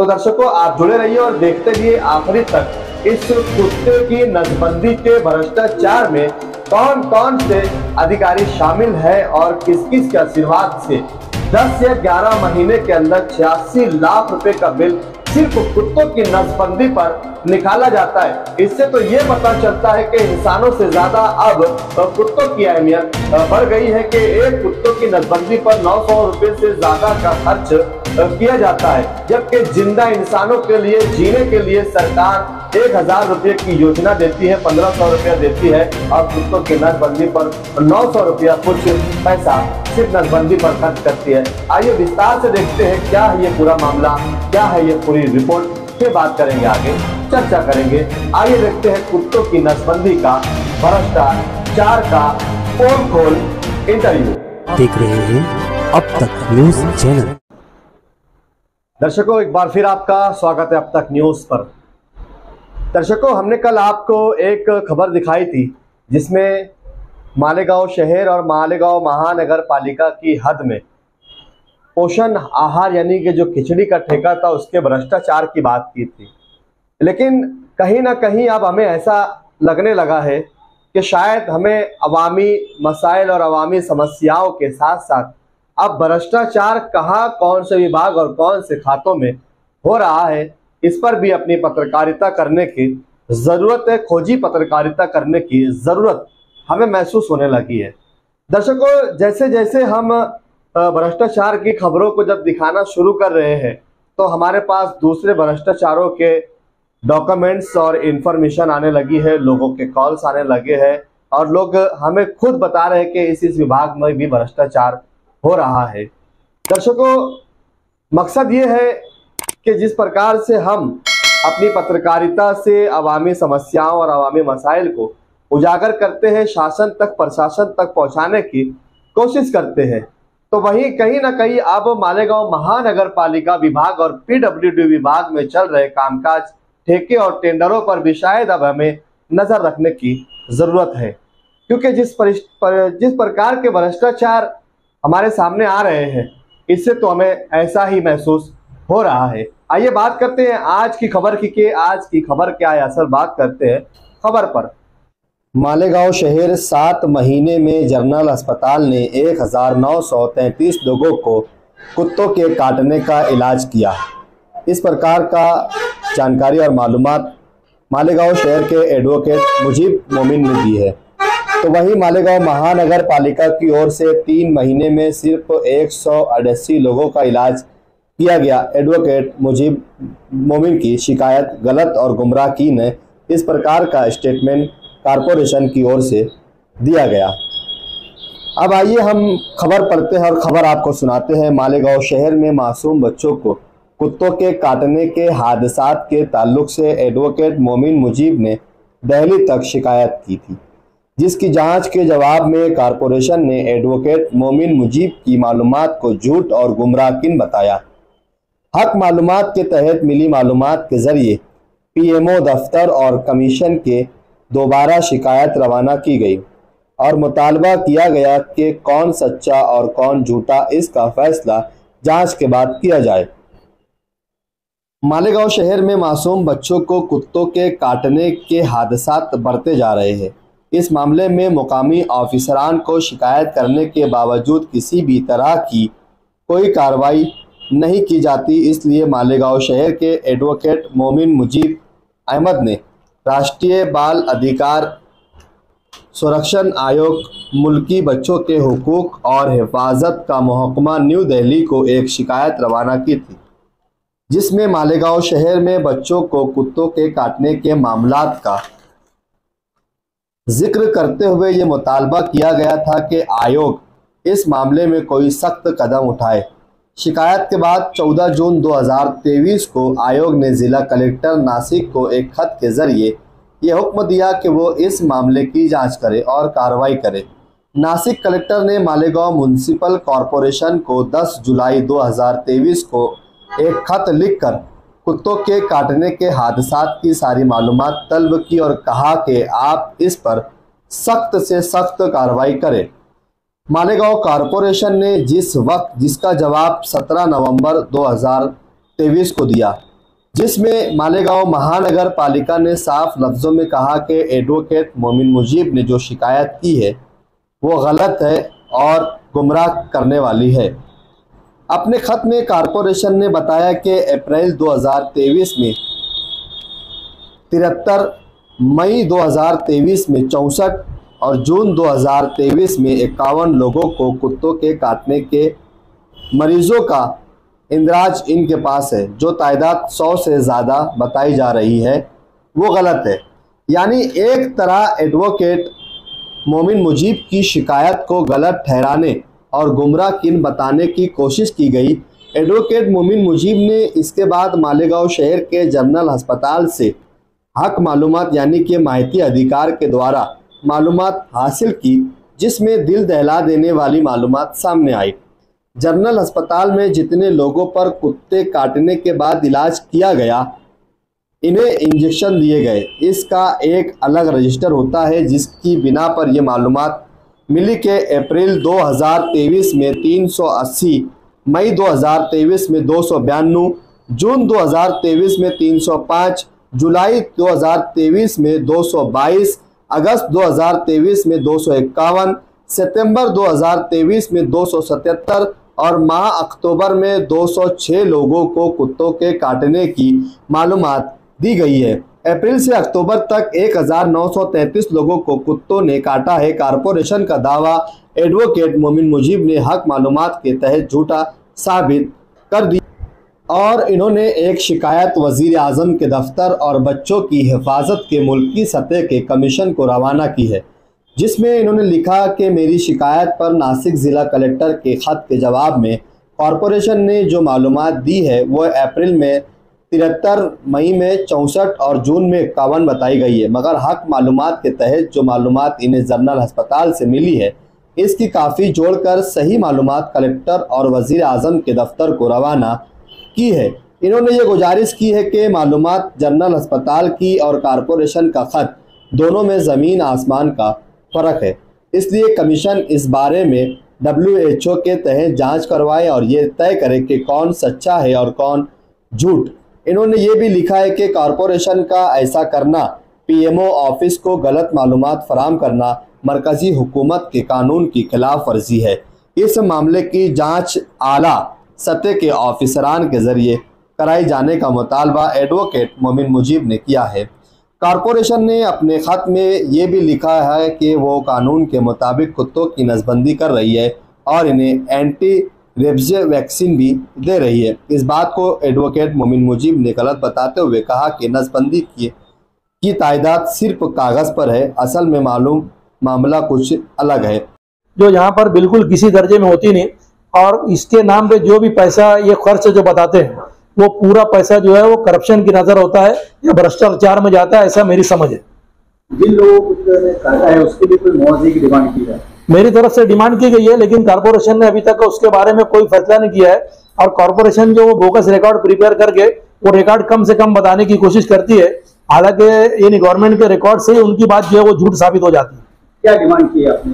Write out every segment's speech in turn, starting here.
तो दर्शकों, आप जुड़े रहिए और देखते रहिए आखिरी तक इस कुत्ते की नसबंदी के भ्रष्टाचार में कौन कौन से अधिकारी शामिल है और किस किस के आशीर्वाद से 10 या 11 महीने के अंदर 86 लाख रुपए का बिल सिर्फ कुत्तों की नसबंदी पर निकाला जाता है। इससे तो ये पता चलता है कि इंसानों से ज्यादा अब कुत्तों की अहमियत बढ़ गई है कि एक कुत्तों की नसबंदी पर 900 रुपए से ज्यादा का खर्च किया जाता है, जबकि जिंदा इंसानों के लिए जीने के लिए सरकार 1000 रुपये की योजना देती है, 1500 रुपया देती है और कुत्तों की नसबंदी पर 900 रुपया कुछ पैसा सिर्फ नसबंदी पर खर्च करती है। आइए विस्तार से देखते हैं क्या है ये पूरा मामला, क्या है ये पूरी रिपोर्ट, फिर बात करेंगे, आगे चर्चा करेंगे। आइए देखते हैं कुत्तों की नसबंदी का भ्रष्टाचार का पोल खोल इंटरव्यू। देख रहे हैं अब तक न्यूज चैनल। दर्शकों, एक बार फिर आपका स्वागत है अब तक न्यूज पर। दर्शकों, हमने कल आपको एक खबर दिखाई थी जिसमें मालेगांव शहर और मालेगांव महानगर पालिका की हद में पोषण आहार यानी कि जो खिचड़ी का ठेका था उसके भ्रष्टाचार की बात की थी। लेकिन कहीं ना कहीं अब हमें ऐसा लगने लगा है कि शायद हमें अवामी मसाइल और अवामी समस्याओं के साथ साथ अब भ्रष्टाचार कहाँ, कौन से विभाग और कौन से खातों में हो रहा है, इस पर भी अपनी पत्रकारिता करने की जरूरत है, खोजी पत्रकारिता करने की जरूरत हमें महसूस होने लगी है। दर्शकों, जैसे जैसे हम भ्रष्टाचार की खबरों को जब दिखाना शुरू कर रहे हैं तो हमारे पास दूसरे भ्रष्टाचारों के डॉक्यूमेंट्स और इंफॉर्मेशन आने लगी है, लोगों के कॉल्स आने लगे हैं और लोग हमें खुद बता रहे हैं कि इस विभाग में भी भ्रष्टाचार हो रहा है। दर्शकों, मकसद ये है कि जिस प्रकार से हम अपनी पत्रकारिता से अवामी समस्याओं और अवामी मसाइल को उजागर करते हैं, शासन तक प्रशासन तक पहुंचाने की कोशिश करते हैं, तो वहीं कहीं ना कहीं अब मालेगांव महानगर पालिका विभाग और पीडब्ल्यूडी विभाग में चल रहे कामकाज, ठेके और टेंडरों पर भी शायद अब हमें नजर रखने की जरूरत है, क्योंकि जिस प्रकार के भ्रष्टाचार हमारे सामने आ रहे हैं इससे तो हमें ऐसा ही महसूस हो रहा है। आइए बात करते हैं आज की खबर की कि आज की खबर क्या है। असल बात करते हैं खबर पर। मालेगांव शहर 7 महीने में जनरल अस्पताल ने 1933 लोगों को कुत्तों के काटने का इलाज किया। इस प्रकार का जानकारी और मालूमात मालेगांव शहर के एडवोकेट मुजीब मोमिन ने दी है। तो वहीं मालेगांव महानगर पालिका की ओर से 3 महीने में सिर्फ 188 लोगों का इलाज किया गया। एडवोकेट मुजीब मोमिन की शिकायत गलत और गुमराहकीन है। इस प्रकार का स्टेटमेंट कारपोरेशन की ओर से दिया गया। अब आइए हम खबर पढ़ते हैं और खबर आपको सुनाते हैं। मालेगांव शहर में मासूम बच्चों को कुत्तों के काटने के हादसात के ताल्लुक से एडवोकेट मोमिन मुजीब ने दिल्ली तक शिकायत की थी, जिसकी जांच के जवाब में कारपोरेशन ने एडवोकेट मोमिन मुजीब की मालूमात को झूठ और गुमराहकिन बताया। हक मालूमात के तहत मिली मालूमात के जरिए पीएमओ दफ्तर और कमीशन के दोबारा शिकायत रवाना की गई और मुतालबा किया गया कि कौन सच्चा और कौन झूठा, इसका फैसला जांच के बाद किया जाए। मालेगांव शहर में मासूम बच्चों को कुत्तों के काटने के हादसात बढ़ते जा रहे हैं। इस मामले में मुकामी ऑफिसरान को शिकायत करने के बावजूद किसी भी तरह की कोई कार्रवाई नहीं की जाती। इसलिए मालेगांव शहर के एडवोकेट मोमिन मुजीब अहमद ने राष्ट्रीय बाल अधिकार संरक्षण आयोग, मुल्की बच्चों के हुकूक और हिफाजत का महकमा न्यू दिल्ली को एक शिकायत रवाना की थी, जिसमें मालेगांव शहर में बच्चों को कुत्तों के काटने के मामलात का जिक्र करते हुए ये मुतालबा किया गया था कि आयोग इस मामले में कोई सख्त कदम उठाए। शिकायत के बाद 14 जून 2023 को आयोग ने जिला कलेक्टर नासिक को एक खत के जरिए यह हुक्म दिया कि वो इस मामले की जांच करे और कार्रवाई करे। नासिक कलेक्टर ने मालेगांव म्युनिसिपल कॉरपोरेशन को 10 जुलाई 2023 को एक खत लिखकर कुत्तों के काटने के हादसात की सारी मालूमात तलब की और कहा कि आप इस पर सख्त से सख्त कार्रवाई करें। मालेगांव कॉरपोरेशन ने जिसका जवाब 17 नवंबर 2023 को दिया, जिसमें मालेगांव महानगर पालिका ने साफ लफ्जों में कहा कि एडवोकेट मोमिन मुजीब ने जो शिकायत की है वो गलत है और गुमराह करने वाली है। अपने खत में कारपोरेशन ने बताया कि अप्रैल 2023 में 73, मई 2023 में 64 और जून 2023 में 51 लोगों को कुत्तों के काटने के मरीजों का इंदराज इनके पास है। जो तादाद 100 से ज़्यादा बताई जा रही है वो गलत है। यानी एक तरह एडवोकेट मोमिन मुजीब की शिकायत को गलत ठहराने और गुमराह किन बताने की कोशिश की गई। एडवोकेट मोमिन मुजीब ने इसके बाद मालेगांव शहर के जनरल अस्पताल से हक मालूमात यानी कि माहिती अधिकार के द्वारा मालूमात हासिल की, जिसमें दिल दहला देने वाली मालूमात सामने आई। जनरल अस्पताल में जितने लोगों पर कुत्ते काटने के बाद इलाज किया गया, इन्हें इंजेक्शन दिए गए, इसका एक अलग रजिस्टर होता है, जिसकी बिना पर यह मालूमात मिली कि अप्रैल 2023 में 380, मई 2023 में 292, जून 2023 में 305, जुलाई 2023 में 222, अगस्त 2023 में 251, सितंबर 2023 में 277 और माह अक्टूबर में 206 लोगों को कुत्तों के काटने की मालूमात दी गई है। अप्रैल से अक्टूबर तक 1933 लोगों को कुत्तों ने काटा है। कारपोरेशन का दावा एडवोकेट मोमिन मुजीब ने हक मालूमात के तहत झूठा साबित कर दिया और इन्होंने एक शिकायत वजीर आज़म के दफ्तर और बच्चों की हिफाजत के मुल्की सतह के कमीशन को रवाना की है, जिसमें इन्होंने लिखा कि मेरी शिकायत पर नासिक ज़िला कलेक्टर के ख़त के जवाब में कॉरपोरेशन ने जो मालूमात दी है वह अप्रैल में 73, मई में 64 और जून में 51 बताई गई है, मगर हक मालूमात के तहत जो मालूमात इन्हें जनरल अस्पताल से मिली है इसकी काफ़ी जोड़कर सही मालूमात कलेक्टर और वज़ीर आज़म के दफ्तर को रवाना की है। इन्होंने ये गुजारिश की है कि मालूमात जनरल अस्पताल की और कारपोरेशन का ख़त दोनों में ज़मीन आसमान का फ़र्क है, इसलिए कमीशन इस बारे में WHO के तहत जांच करवाए और ये तय करे कि कौन सच्चा है और कौन झूठ। इन्होंने ये भी लिखा है कि कॉरपोरेशन का ऐसा करना PMO ऑफिस को गलत मालूमात फराहम करना मरकज़ी हुकूमत के कानून की खिलाफ वर्जी है। इस मामले की जांच आला सतह के ऑफिसरान के ज़रिए कराई जाने का मुतालबा एडवोकेट मोमिन मुजीब ने किया है। कॉरपोरेशन ने अपने ख़त में ये भी लिखा है कि वो कानून के मुताबिक कुत्तों की नसबंदी कर रही है और इन्हें एंटी रेबीज़ वैक्सीन भी दे रही है। इस बात को एडवोकेट मोमिन मुजीब ने गलत बताते हुए कहा कि नसबंदी की तादाद सिर्फ कागज़ पर है, असल में मामला कुछ अलग है, जो यहाँ पर बिल्कुल किसी दर्जे में होती नहीं। और इसके नाम पे जो भी पैसा ये खर्च जो बताते हैं वो पूरा पैसा जो है वो करप्शन की नजर होता है या भ्रष्टाचार में जाता है, ऐसा मेरी समझ है। जिन लोगों को काटा है उसके लिए कोई मुआवजे की डिमांड की है? मेरी तरफ से डिमांड की गई है, लेकिन कॉरपोरेशन ने अभी तक उसके बारे में कोई फैसला नहीं किया है। और कॉरपोरेशन जो वो बोगस रिकॉर्ड प्रिपेयर करके वो रिकॉर्ड कम से कम बताने की कोशिश करती है, हालांकि इन गवर्नमेंट के रिकॉर्ड से उनकी बात जो है वो झूठ साबित हो जाती है। क्या डिमांड की है आपने?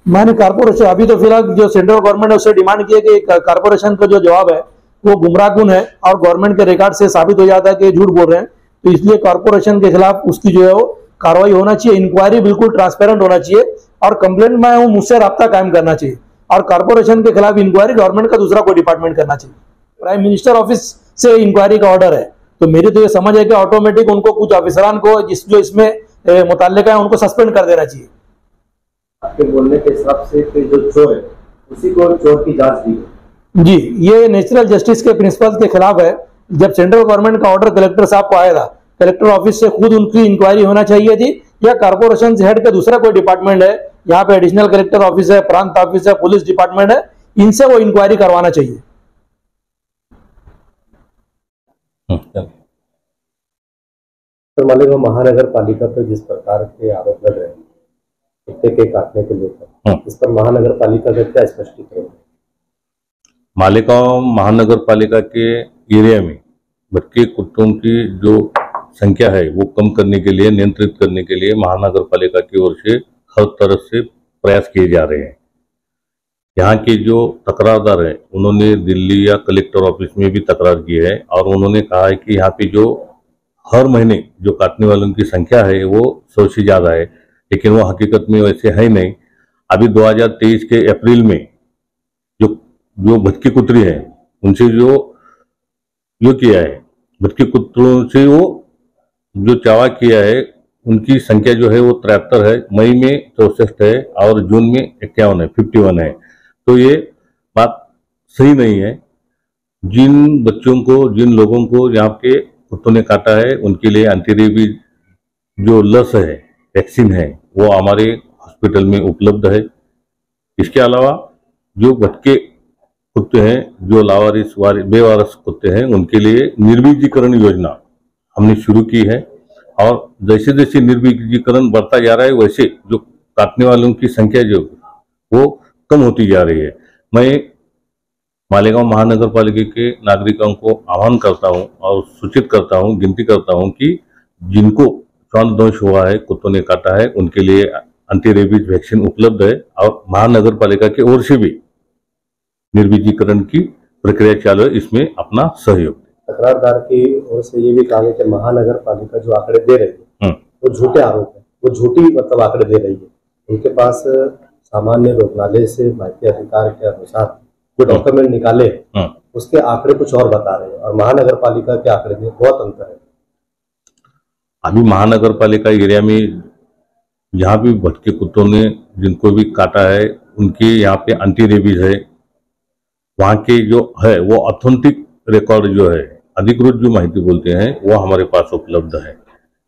मैंने कॉरपोरेशन अभी तो फिलहाल जो सेंट्रल गवर्नमेंट है उससे डिमांड की है कि कॉरपोरेशन का जो जवाब है वो गुमराहकुन है और गवर्नमेंट के रिकॉर्ड से साबित हो जाता है कि झूठ बोल रहे हैं, तो इसलिए कॉरपोरेशन के खिलाफ उसकी जो है वो कार्रवाई होना चाहिए। इंक्वायरी बिल्कुल ट्रांसपेरेंट होना चाहिए और कंप्लेंट में हूँ मुझसे राब्ता कायम करना चाहिए और कॉरपोरेशन के खिलाफ इंक्वायरी गवर्नमेंट का दूसरा कोई डिपार्टमेंट करना चाहिए। प्राइम मिनिस्टर ऑफिस से इंक्वायरी का ऑर्डर है, तो मेरी तो ये समझ है कि ऑटोमेटिक उनको कुछ ऑफिसरान को जो इसमें मुताल्लिका है उनको सस्पेंड कर देना चाहिए। आपके बोलने के हिसाब से जो चोर है उसी को चोर की जांच दी जी, ये नेचुरल जस्टिस के प्रिंसिपल के खिलाफ है। जब सेंट्रल गवर्नमेंट का ऑर्डर कलेक्टर साहब को आएगा, कलेक्टर ऑफिस से खुद उनकी इंक्वायरी होना चाहिए थी या कॉरपोरेशन से हेड का दूसरा कोई डिपार्टमेंट है, यहाँ पे एडिशनल कलेक्टर ऑफिस है, प्रांत ऑफिस है, पुलिस डिपार्टमेंट है, इनसे वो इंक्वायरी करवाना चाहिए। तो मालेगांव महानगर पालिका पर जिस प्रकार के आरोप लग रहे हैं कुत्ते के काटने को लेकर, इस पर महानगर पालिका का क्या स्पष्टीकरण? मालेगांव महानगर पालिका के एरिया में भटके कुत्तों की जो संख्या है वो कम करने के लिए, नियंत्रित करने के लिए महानगर पालिका की ओर से हर तरह से प्रयास किए जा रहे हैं। यहाँ के जो तकरारदार हैं उन्होंने दिल्ली या कलेक्टर ऑफिस में भी तकरार की है और उन्होंने कहा है कि यहाँ पे जो हर महीने जो काटने वालों की संख्या है वो 100 से ज़्यादा है, लेकिन वो हकीकत में वैसे है नहीं। अभी 2023 के अप्रैल में जो भटकी कुतरी है उनसे जो किया है, भटकी कुतरों से वो जो चावा किया है उनकी संख्या जो है वो 73 है, मई में 64 है और जून में 51 है, 51 है। तो ये बात सही नहीं है। जिन बच्चों को, जिन लोगों को यहाँ के कुत्तों ने काटा है उनके लिए एंटीरेबीज जो लस है, वैक्सीन है, वो हमारे हॉस्पिटल में उपलब्ध है। इसके अलावा जो भटके कुत्ते हैं, जो लावारिस बेवारस कुत्ते हैं, उनके लिए निर्बीजीकरण योजना हमने शुरू की है और जैसे जैसे निर्बीजीकरण बढ़ता जा रहा है वैसे जो काटने वालों की संख्या जो वो कम होती जा रही है। मैं मालेगांव महानगर पालिका के नागरिकों को आह्वान करता हूं और सूचित करता हूं, गिनती करता हूं कि जिनको श्वान दोष हुआ है, कुत्तों ने काटा है, उनके लिए एंटी रेबीज वैक्सीन उपलब्ध है और महानगर पालिका की ओर से भी निर्बीजीकरण की प्रक्रिया चालू है, इसमें अपना सहयोग। तकरारदार की ओर से ये भी कहा गया कि महानगर पालिका जो आंकड़े दे रही है वो झूठे आरोप है, वो झूठी मतलब आंकड़े दे रही है। उनके पास सामान्य रोगनालय से माहिती अधिकार के अनुसार जो डॉक्यूमेंट निकाले उसके आंकड़े कुछ और बता रहे हैं और महानगर पालिका के आंकड़े में बहुत अंतर है। अभी महानगर पालिका एरिया में जहाँ भी भटके कुत्तों ने जिनको भी काटा है उनके यहाँ पे एंटी रेबीज है, वहाँ के जो है वो ऑथेंटिक रिकॉर्ड जो है, अधिकृत जो माहिती बोलते हैं वो हमारे पास उपलब्ध है।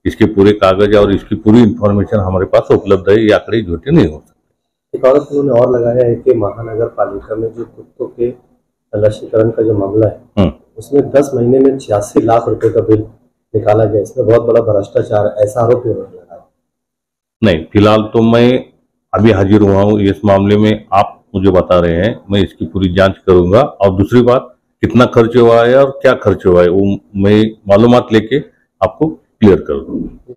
इसके पूरे कागज और इसकी पूरी इंफॉर्मेशन हमारे पास उपलब्ध है, ये आंकड़े झूठे नहीं हो सकते। एक और उन्होंने और लगाया है कि महानगर पालिका में जो कुत्तों के लसीकरण का जो मामला है उसमें 10 महीने में 86 लाख रुपए का बिल निकाला गया, इसमें बहुत बड़ा भ्रष्टाचार, ऐसा आरोप उन्होंने लगाया। नहीं, फिलहाल तो मैं अभी हाजिर हुआ हूँ इस मामले में, आप मुझे बता रहे हैं, मैं इसकी पूरी जांच करूंगा और दूसरी बात कितना खर्च हुआ है और क्या खर्च हुआ है वो मैं मालूमात लेके आपको क्लियर कर दूंगा।